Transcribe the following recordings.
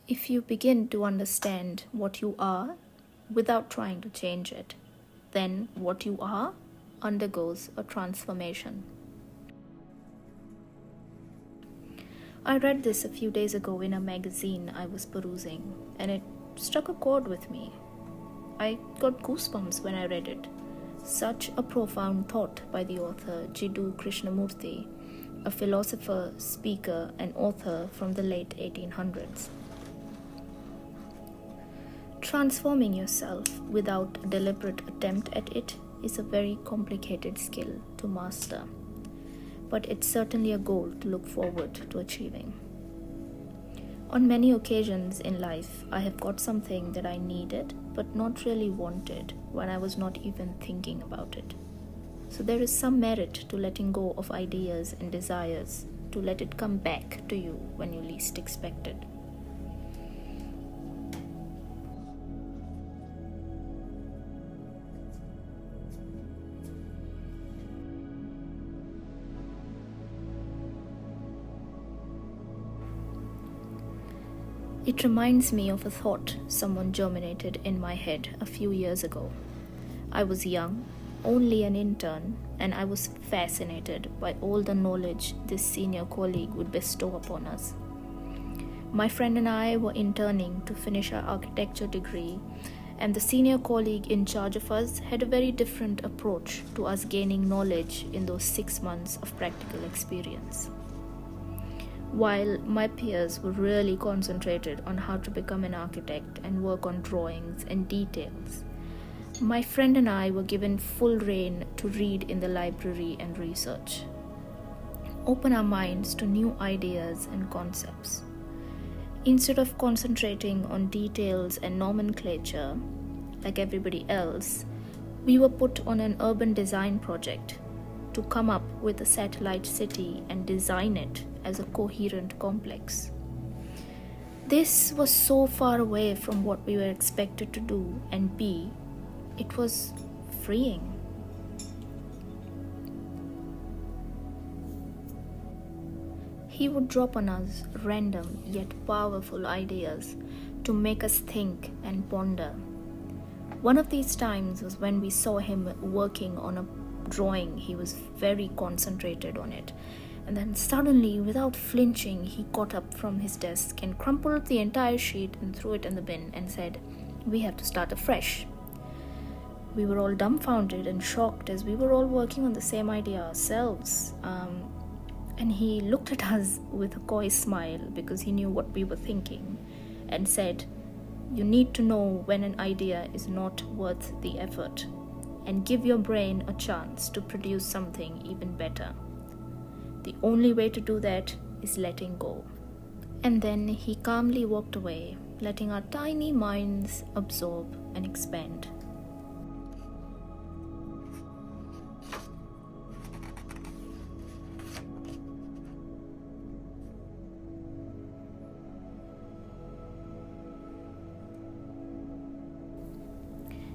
If you begin to understand what you are without trying to change it, then what you are undergoes a transformation. I read this a few days ago in a magazine I was perusing, and it struck a chord with me. I got goosebumps when I read it. Such a profound thought by the author Jiddu Krishnamurti, a philosopher, speaker, and author from the late 1800s. Transforming yourself without a deliberate attempt at it is a very complicated skill to master, but it's certainly a goal to look forward to achieving. On many occasions in life, I have got something that I needed but not really wanted when I was not even thinking about it. So there is some merit to letting go of ideas and desires to let it come back to you when you least expect it. It reminds me of a thought someone germinated in my head a few years ago. I was young, only an intern, and I was fascinated by all the knowledge this senior colleague would bestow upon us. My friend and I were interning to finish our architecture degree, and the senior colleague in charge of us had a very different approach to us gaining knowledge in those 6 months of practical experience. While my peers were really concentrated on how to become an architect and work on drawings and details, my friend and I were given full rein to read in the library and research, open our minds to new ideas and concepts. Instead of concentrating on details and nomenclature like everybody else, we were put on an urban design project to come up with a satellite city and design it as a coherent complex. This was so far away from what we were expected to do and be. It was freeing. He would drop on us random yet powerful ideas to make us think and ponder. One of these times was when we saw him working on a drawing. He was very concentrated on it. And then suddenly, without flinching, he got up from his desk and crumpled the entire sheet and threw it in the bin and said, "We have to start afresh." We were all dumbfounded and shocked as we were all working on the same idea ourselves. And he looked at us with a coy smile because he knew what we were thinking and said, "You need to know when an idea is not worth the effort and give your brain a chance to produce something even better. The only way to do that is letting go." And then he calmly walked away, letting our tiny minds absorb and expand.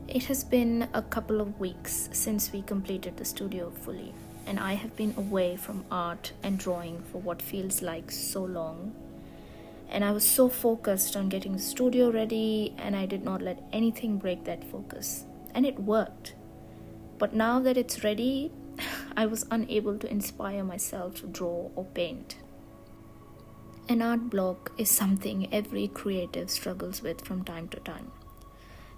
It has been a couple of weeks since we completed the studio fully, and I have been away from art and drawing for what feels like so long. And I was so focused on getting the studio ready, and I did not let anything break that focus. And it worked. But now that it's ready, I was unable to inspire myself to draw or paint. An art block is something every creative struggles with from time to time.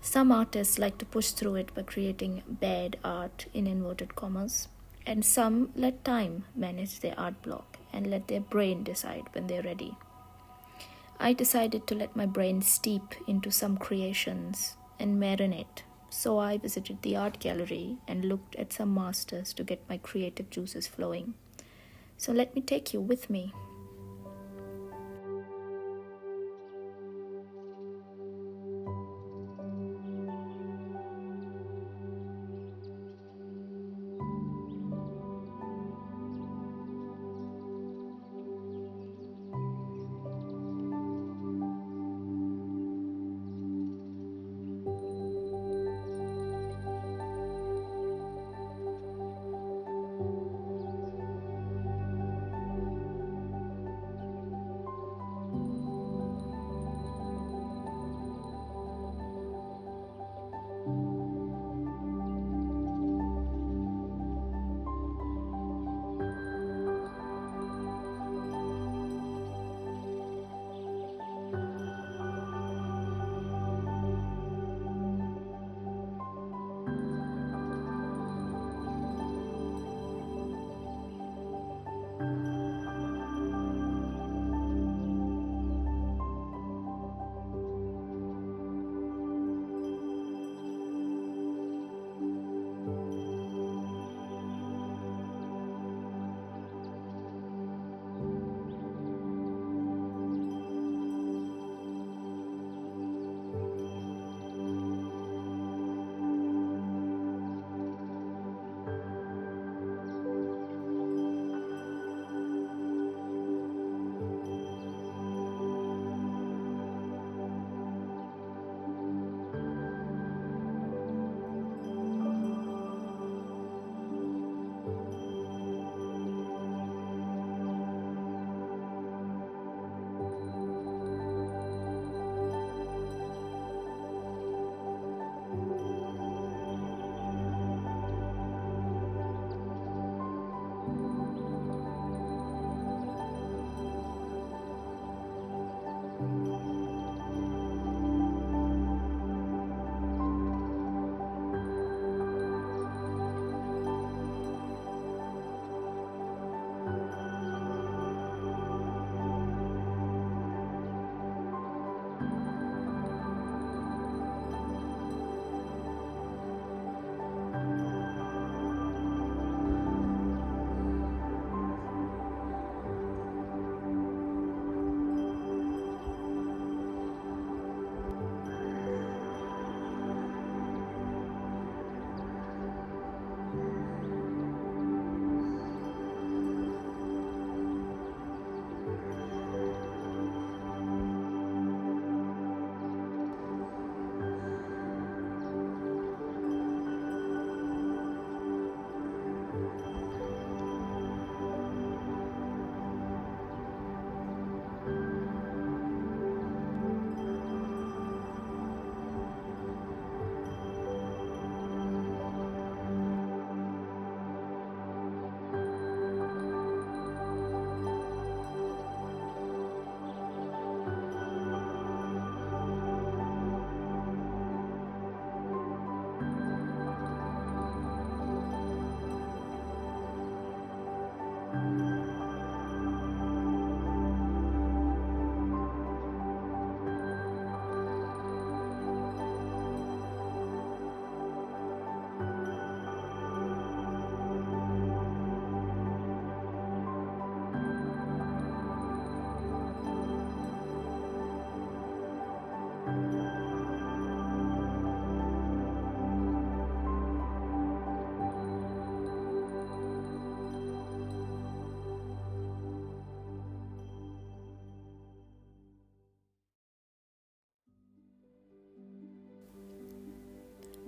Some artists like to push through it by creating bad art in inverted commas, and some let time manage their art block and let their brain decide when they're ready. I decided to let my brain steep into some creations and marinate, so I visited the art gallery and looked at some masters to get my creative juices flowing. So let me take you with me.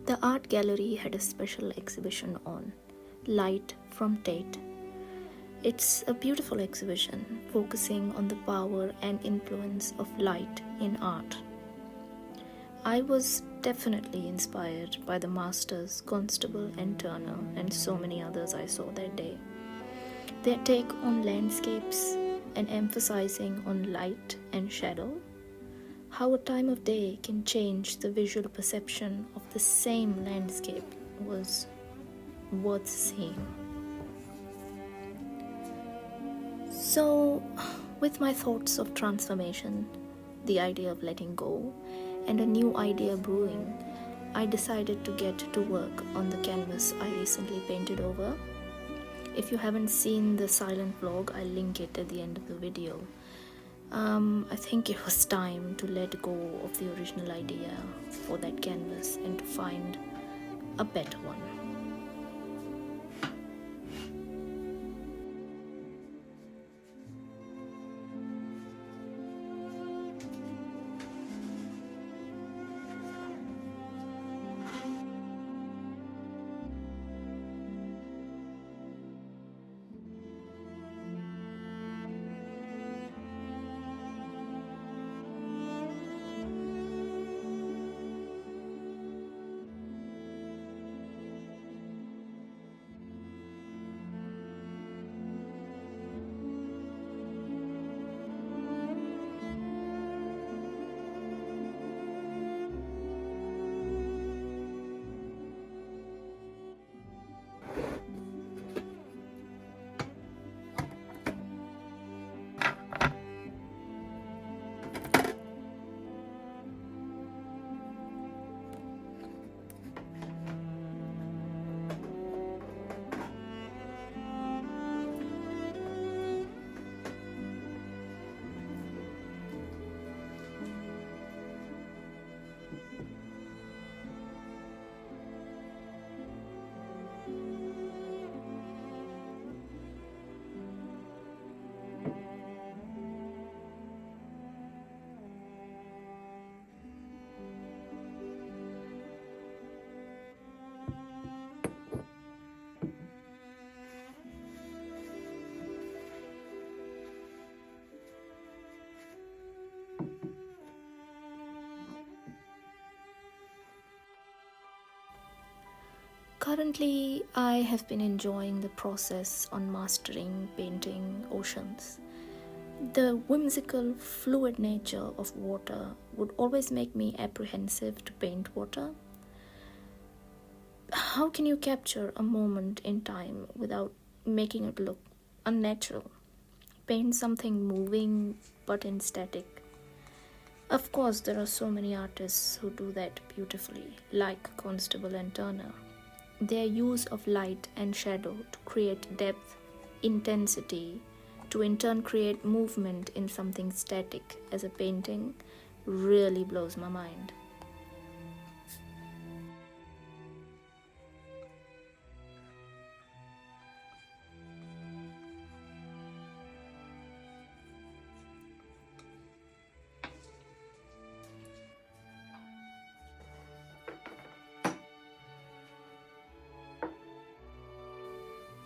The art gallery had a special exhibition on Light from Tate. It's a beautiful exhibition focusing on the power and influence of light in art. I was definitely inspired by the masters Constable and Turner and so many others I saw that day. Their take on landscapes and emphasizing on light and shadow, how a time of day can change the visual perception of the same landscape was worth seeing. So, with my thoughts of transformation, the idea of letting go, and a new idea brewing, I decided to get to work on the canvas I recently painted over. If you haven't seen the silent vlog, I'll link it at the end of the video. I think it was time to let go of the original idea for that canvas and to find a better one. Currently, I have been enjoying the process on mastering painting oceans. The whimsical, fluid nature of water would always make me apprehensive to paint water. How can you capture a moment in time without making it look unnatural? Paint something moving but in static. Of course, there are so many artists who do that beautifully, like Constable and Turner. Their use of light and shadow to create depth, intensity, to in turn create movement in something static as a painting really blows my mind.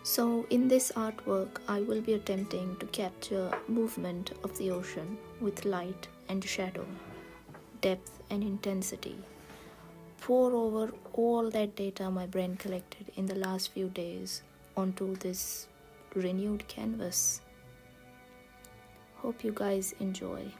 So in this artwork, I will be attempting to capture movement of the ocean with light and shadow, depth and intensity. Pour over all that data my brain collected in the last few days onto this renewed canvas. Hope you guys enjoy.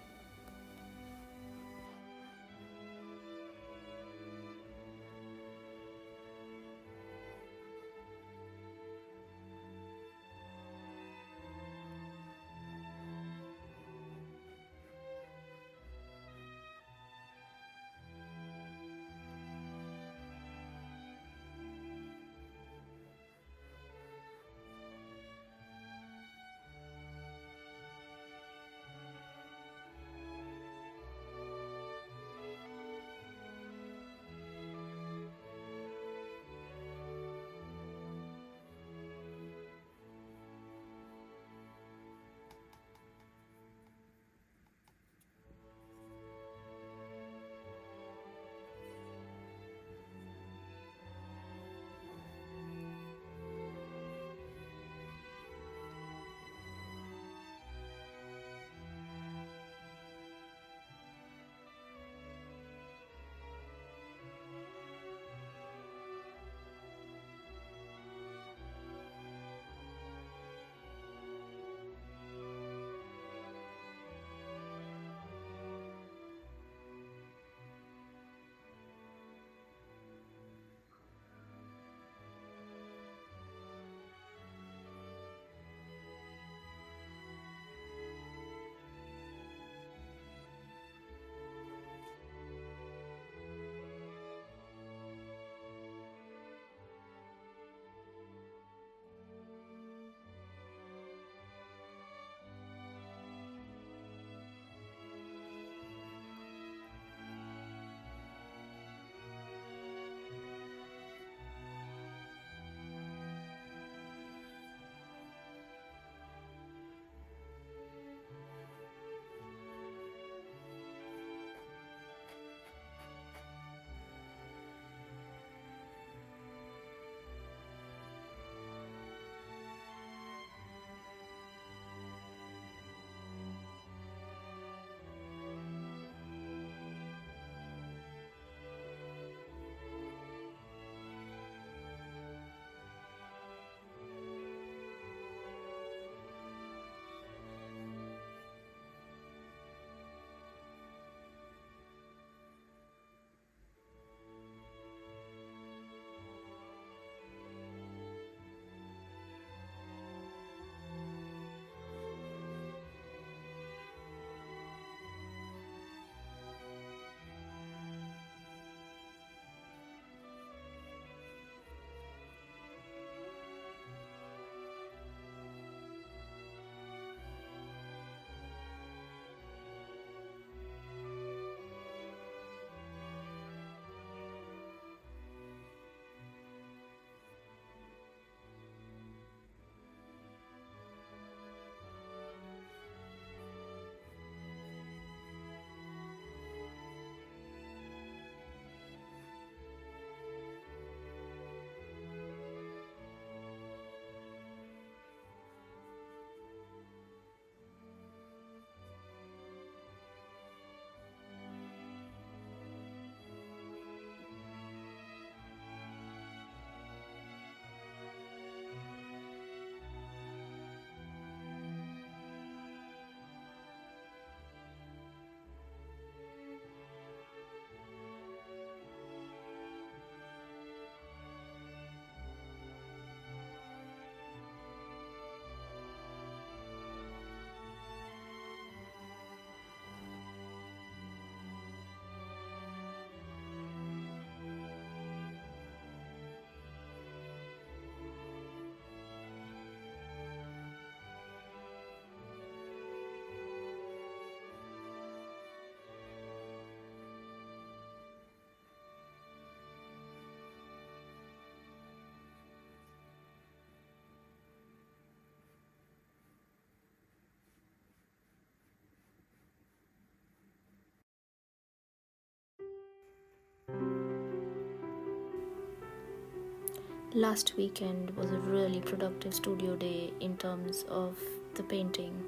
Last weekend was a really productive studio day in terms of the painting.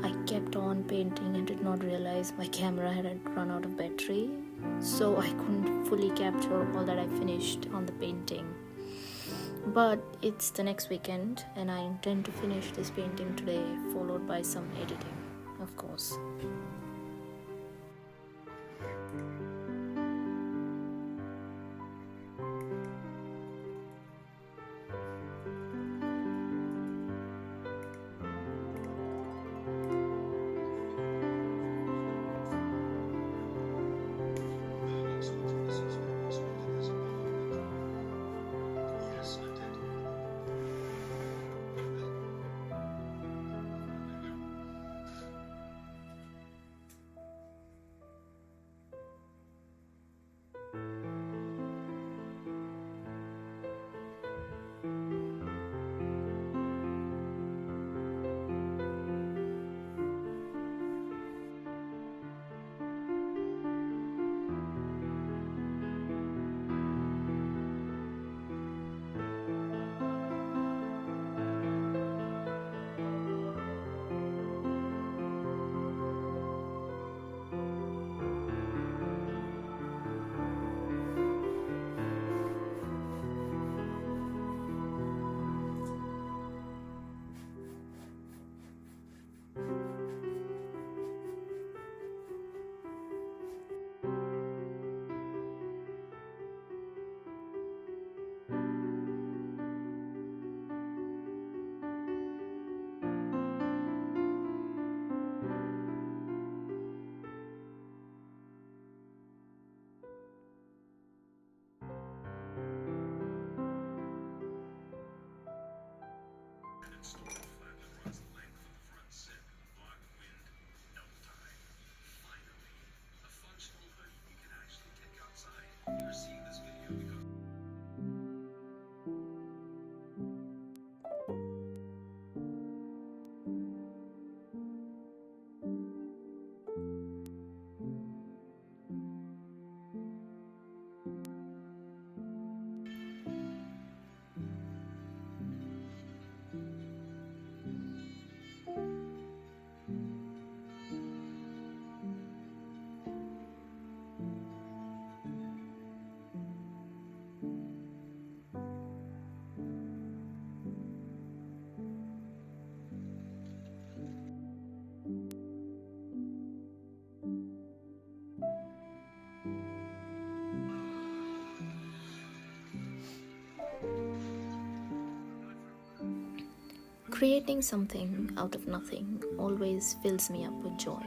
I kept on painting and did not realize my camera had run out of battery, so I couldn't fully capture all that I finished on the painting. But it's the next weekend and I intend to finish this painting today, followed by some editing, of course. Creating something out of nothing always fills me up with joy.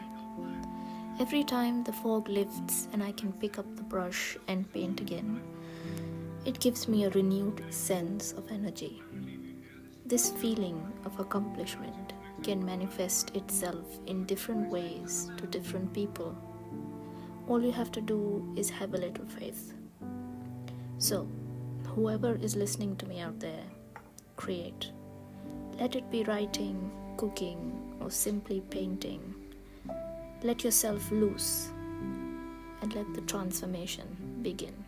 Every time the fog lifts and I can pick up the brush and paint again, it gives me a renewed sense of energy. This feeling of accomplishment can manifest itself in different ways to different people. All you have to do is have a little faith. So, whoever is listening to me out there, create. Let it be writing, cooking, or simply painting. Let yourself loose and let the transformation begin.